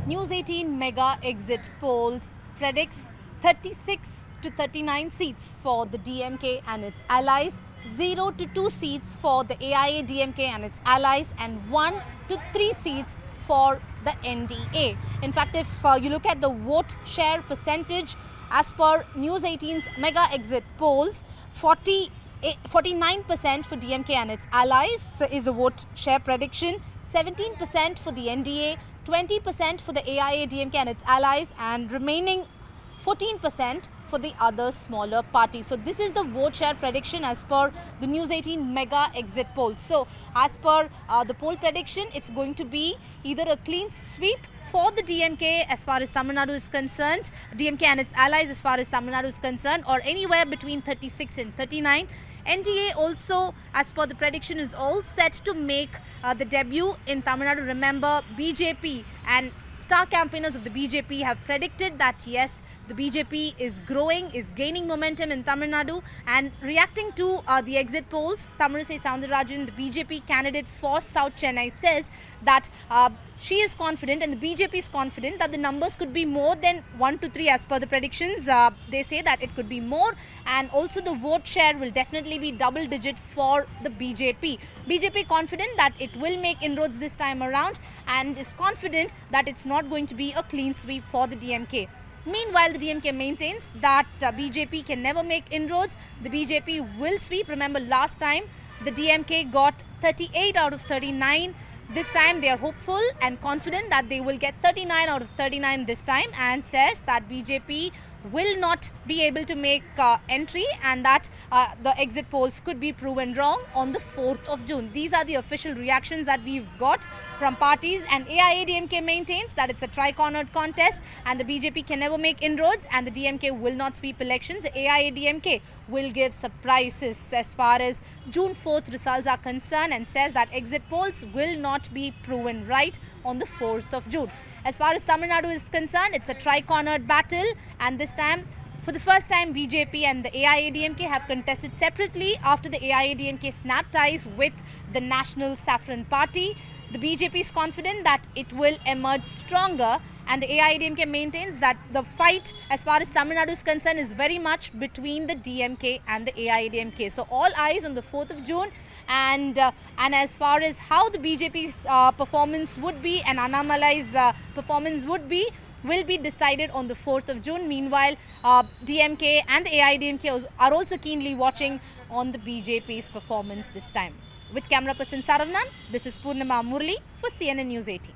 News 18 mega exit polls predicts 36 to 39 seats for the DMK and its allies, 0 to 2 seats for the AIA DMK and its allies, and 1 to 3 seats for the NDA. In fact, if you look at the vote share percentage as per News 18's mega exit polls, 49% for DMK and its allies is a vote share prediction, 17% for the NDA, 20% for the AIA DMK and its allies, and remaining 14% for the other smaller parties. So this is the vote share prediction as per the News 18 mega exit poll. So as per the poll prediction, it's going to be either a clean sweep for the DMK as far as Tamil Nadu is concerned, DMK and its allies as far as Tamil Nadu is concerned, or anywhere between 36 and 39. NDA also, as per the prediction, is all set to make the debut in Tamil Nadu. Remember, BJP and star campaigners of the BJP have predicted that yes, the BJP is growing, is gaining momentum in Tamil Nadu, and reacting to the exit polls, Tamilisai Soundararajan, the BJP candidate for South Chennai, says that she is confident and the BJP is confident that the numbers could be more than 1 to 3 as per the predictions. They say that it could be more, and also the vote share will definitely be double digit for the BJP. BJP confident that it will make inroads this time around and is confident that it's not going to be a clean sweep for the DMK. Meanwhile, the DMK maintains that BJP can never make inroads. The BJP will sweep. Remember, last time the DMK got 38 out of 39. This time they are hopeful and confident that they will get 39 out of 39 this time, and says that BJP will not be able to make entry, and that the exit polls could be proven wrong on the 4th of June. These are the official reactions that we've got from parties, and AIADMK maintains that it's a tri-cornered contest and the BJP can never make inroads and the DMK will not sweep elections. The AIADMK will give surprises as far as June 4th results are concerned, and says that exit polls will not be proven right on the 4th of June. As far as Tamil Nadu is concerned, it's a tri-cornered battle, and this time, for the first time, BJP and the AIADMK have contested separately after the AIADMK snapped ties with the National Saffron Party. The BJP is confident that it will emerge stronger, and the AIADMK maintains that the fight as far as Tamil Nadu is concerned is very much between the DMK and the AIADMK. So all eyes on the 4th of June, and as far as how the BJP's performance would be and Annamalai's performance would be, will be decided on the 4th of June. Meanwhile, DMK and the AIADMK are also keenly watching on the BJP's performance this time. With camera person Saravnan, this is Purnima Murli for CNN News 18.